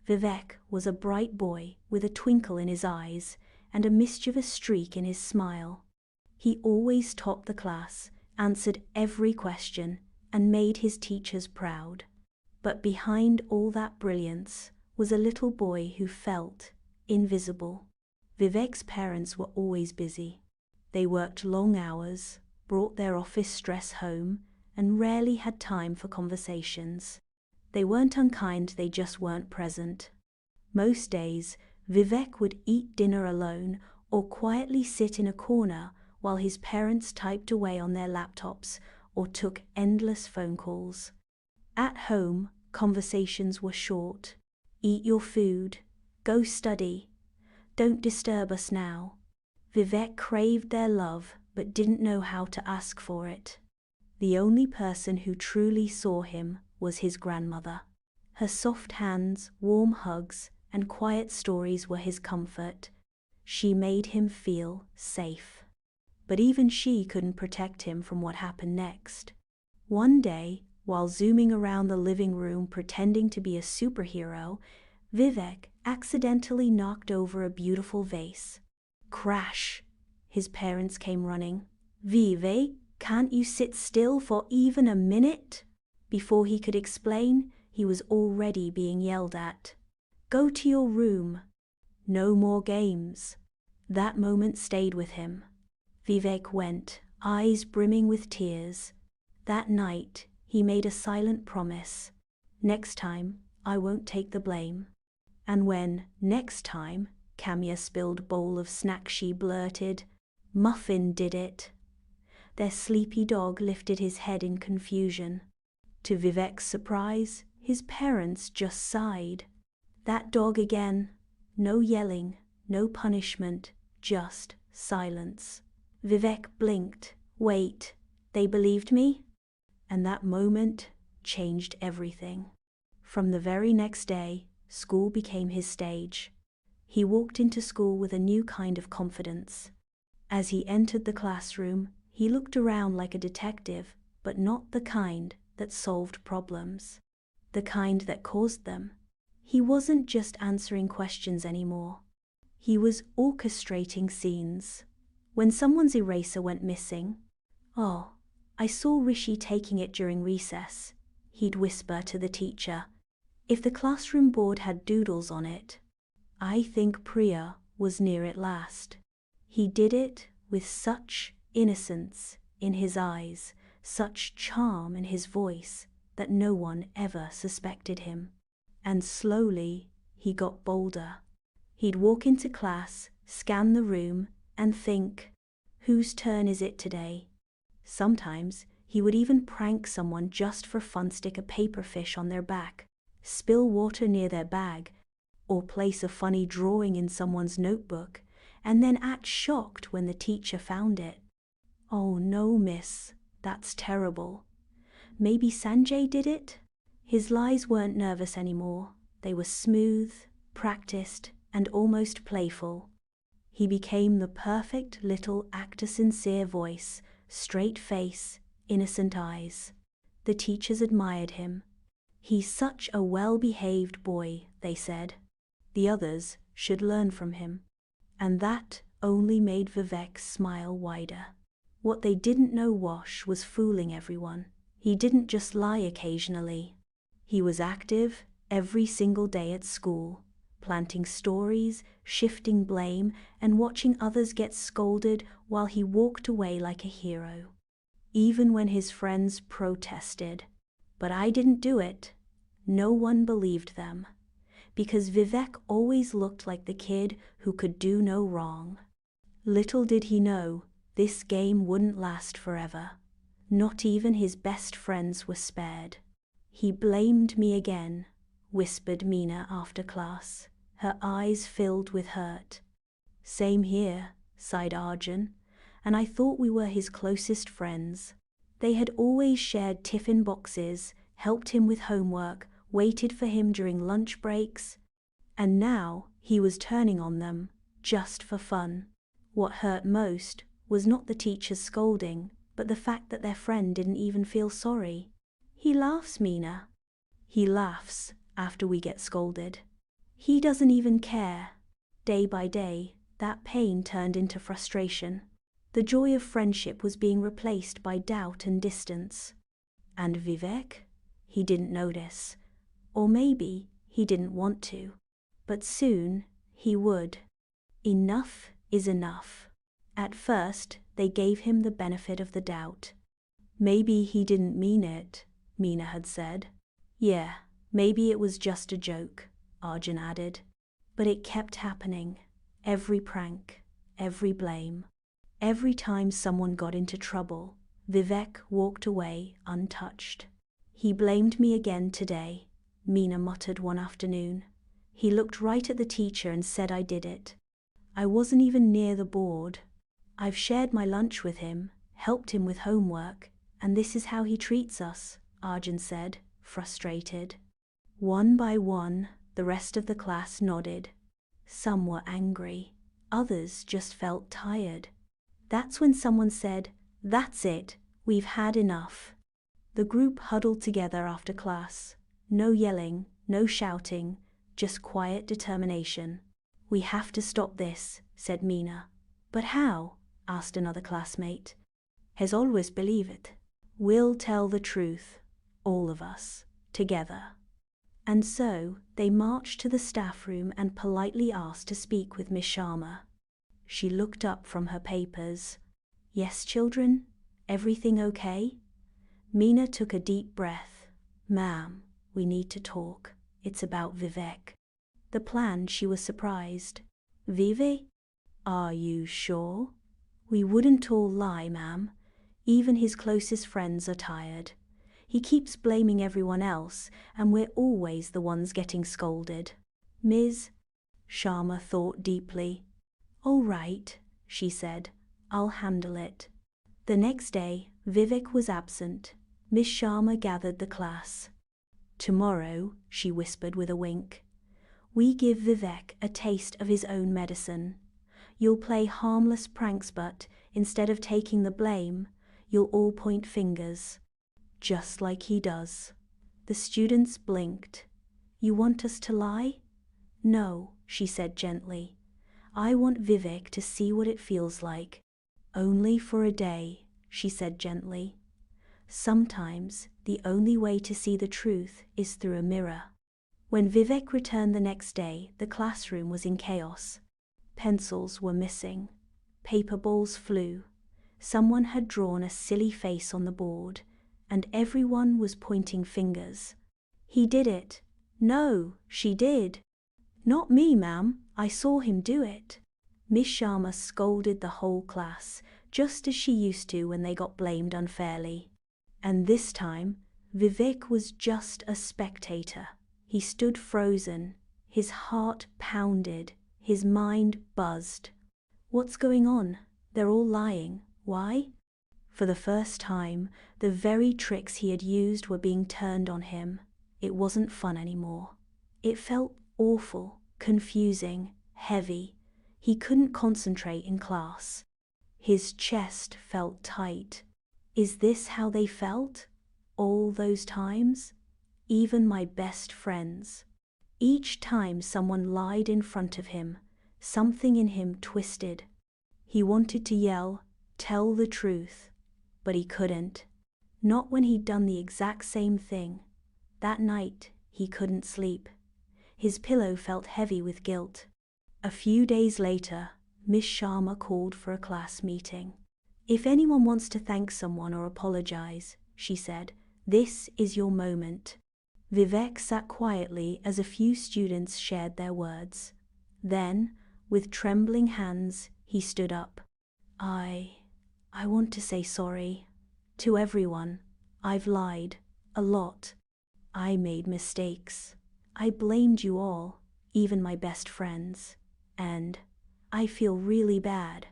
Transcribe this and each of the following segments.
Vivek was a bright boy with a twinkle in his eyes and a mischievous streak in his smile. He always topped the class, answered every question, and made his teachers proud. But behind all that brilliance was a little boy who felt invisible. Vivek's parents were always busy. They worked long hours, brought their office stress home, and rarely had time for conversations. They weren't unkind, they just weren't present. Most days, Vivek would eat dinner alone or quietly sit in a corner while his parents typed away on their laptops or took endless phone calls. At home, conversations were short. Eat your food. Go study. Don't disturb us now. Vivek craved their love but didn't know how to ask for it. The only person who truly saw him was his grandmother. Her soft hands, warm hugs, and quiet stories were his comfort. She made him feel safe. But even she couldn't protect him from what happened next. One day, while zooming around the living room pretending to be a superhero, Vivek accidentally knocked over a beautiful vase. Crash! His parents came running. "Vivek, can't you sit still for even a minute?" Before he could explain, he was already being yelled at. "Go to your room. No more games." That moment stayed with him. Vivek went, eyes brimming with tears. That night, he made a silent promise. "Next time, I won't take the blame." And when, next time, Kamya spilled bowl of snack, she blurted, "Muffin did it." Their sleepy dog lifted his head in confusion. To Vivek's surprise, his parents just sighed. That dog again. No yelling, no punishment, just silence. Vivek blinked. Wait, they believed me? And that moment changed everything. From the very next day, school became his stage. He walked into school with a new kind of confidence. As he entered the classroom, he looked around like a detective, but not the kind that solved problems. The kind that caused them. He wasn't just answering questions anymore. He was orchestrating scenes. When someone's eraser went missing, "Oh, I saw Rishi taking it during recess," he'd whisper to the teacher. If the classroom board had doodles on it, "I think Priya was near it last." He did it with such innocence in his eyes, such charm in his voice, that no one ever suspected him. And slowly, he got bolder. He'd walk into class, scan the room, and think, "Whose turn is it today?" Sometimes, he would even prank someone just for fun, stick a paper fish on their back, spill water near their bag, or place a funny drawing in someone's notebook, and then act shocked when the teacher found it. "Oh no, miss, that's terrible. Maybe Sanjay did it?" His lies weren't nervous anymore. They were smooth, practiced, and almost playful. He became the perfect little actor, sincere voice, straight face, innocent eyes. The teachers admired him. "He's such a well-behaved boy," they said. The others should learn from him. And that only made Vivek smile wider. What they didn't know Wash was fooling everyone. He didn't just lie occasionally. He was active every single day at school, planting stories, shifting blame, and watching others get scolded while he walked away like a hero. Even when his friends protested, "But I didn't do it," no one believed them, because Vivek always looked like the kid who could do no wrong. Little did he know, this game wouldn't last forever. Not even his best friends were spared. "He blamed me again," whispered Meena after class, her eyes filled with hurt. "Same here," sighed Arjun, "and I thought we were his closest friends." They had always shared tiffin boxes, helped him with homework, waited for him during lunch breaks, and now he was turning on them, just for fun. What hurt most was not the teacher's scolding, but the fact that their friend didn't even feel sorry. "He laughs, Meena. He laughs after we get scolded." He doesn't even care. Day by day, that pain turned into frustration. The joy of friendship was being replaced by doubt and distance. And Vivek? He didn't notice. Or maybe he didn't want to. But soon, he would. Enough is enough. At first, they gave him the benefit of the doubt. Maybe he didn't mean it, Mina had said. Yeah, maybe it was just a joke, Arjun added. But it kept happening. Every prank, every blame. Every time someone got into trouble, Vivek walked away untouched. He blamed me again today, Mina muttered one afternoon. He looked right at the teacher and said I did it. I wasn't even near the board. I've shared my lunch with him, helped him with homework, and this is how he treats us, Arjun said, frustrated. One by one, the rest of the class nodded. Some were angry. Others just felt tired. That's when someone said, "That's it, we've had enough." The group huddled together after class. No yelling, no shouting, just quiet determination. "We have to stop this," said Mina. "But how?" asked another classmate. "Has always believed it. We'll tell the truth, all of us, together." And so they marched to the staff room and politely asked to speak with Miss Sharma. She looked up from her papers. "Yes, children? Everything okay?" Mina took a deep breath. "Ma'am, we need to talk. It's about Vivek." The plan, she was surprised. "Vivek? Are you sure?" "We wouldn't all lie, ma'am. Even his closest friends are tired. He keeps blaming everyone else, and we're always the ones getting scolded." Ms. Sharma thought deeply. "All right," she said. "I'll handle it." The next day, Vivek was absent. Miss Sharma gathered the class. "Tomorrow," she whispered with a wink, "we give Vivek a taste of his own medicine. You'll play harmless pranks, but instead of taking the blame, you'll all point fingers. Just like he does." The students blinked. "You want us to lie?" "No," she said gently. "I want Vivek to see what it feels like." "Only for a day," she said gently. "Sometimes the only way to see the truth is through a mirror." When Vivek returned the next day, the classroom was in chaos. Pencils were missing. Paper balls flew. Someone had drawn a silly face on the board, and everyone was pointing fingers. "He did it." "No, she did." "Not me, ma'am. I saw him do it." Miss Sharma scolded the whole class, just as she used to when they got blamed unfairly. And this time, Vivek was just a spectator. He stood frozen. His heart pounded. His mind buzzed. What's going on? They're all lying. Why? For the first time, the very tricks he had used were being turned on him. It wasn't fun anymore. It felt awful, confusing, heavy. He couldn't concentrate in class. His chest felt tight. Is this how they felt? All those times? Even my best friends. Each time someone lied in front of him, something in him twisted. He wanted to yell, "Tell the truth," but he couldn't. Not when he'd done the exact same thing. That night, he couldn't sleep. His pillow felt heavy with guilt. A few days later, Miss Sharma called for a class meeting. "If anyone wants to thank someone or apologize," she said, "this is your moment." Vivek sat quietly as a few students shared their words. Then, with trembling hands, he stood up. I want to say sorry. To everyone. I've lied. A lot. I made mistakes. I blamed you all, even my best friends. And I feel really bad.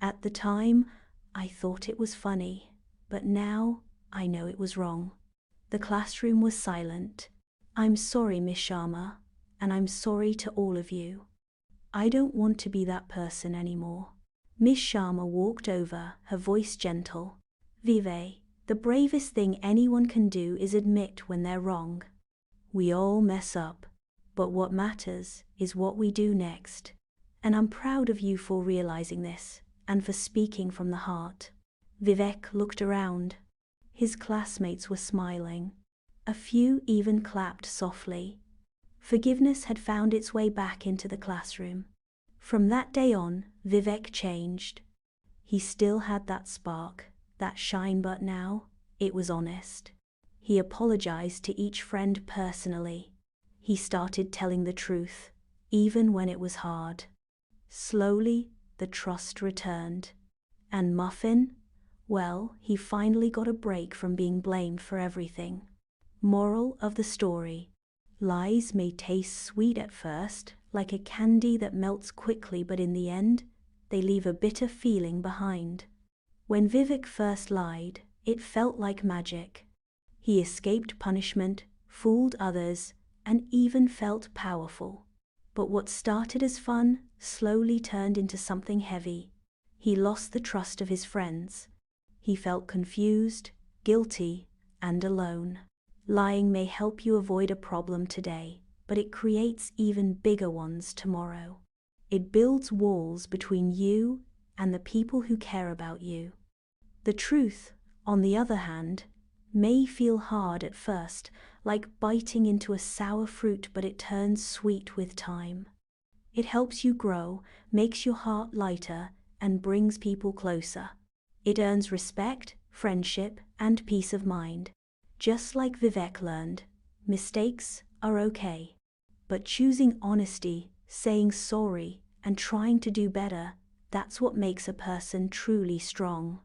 At the time, I thought it was funny, but now I know it was wrong." The classroom was silent. "I'm sorry, Miss Sharma, and I'm sorry to all of you. I don't want to be that person anymore." Miss Sharma walked over, her voice gentle. "Vivek, the bravest thing anyone can do is admit when they're wrong. We all mess up. But what matters is what we do next. And I'm proud of you for realizing this, and for speaking from the heart. Vivek looked around. His classmates were smiling. A few even clapped softly. Forgiveness had found its way back into the classroom. From that day on, Vivek changed. He still had that spark, that shine, but now it was honest. He apologized to each friend personally. He started telling the truth, even when it was hard. Slowly, the trust returned. And Muffin? Well, he finally got a break from being blamed for everything. Moral of the story: lies may taste sweet at first, like a candy that melts quickly, but in the end, they leave a bitter feeling behind. When Vivek first lied, it felt like magic. He escaped punishment, fooled others, and even felt powerful. But what started as fun slowly turned into something heavy. He lost the trust of his friends. He felt confused, guilty, and alone. Lying may help you avoid a problem today, but it creates even bigger ones tomorrow. It builds walls between you and the people who care about you. The truth, on the other hand, may feel hard at first, like biting into a sour fruit, but it turns sweet with time. It helps you grow, makes your heart lighter, and brings people closer. It earns respect, friendship, and peace of mind. Just like Vivek learned, mistakes are okay. But choosing honesty, saying sorry, and trying to do better, that's what makes a person truly strong.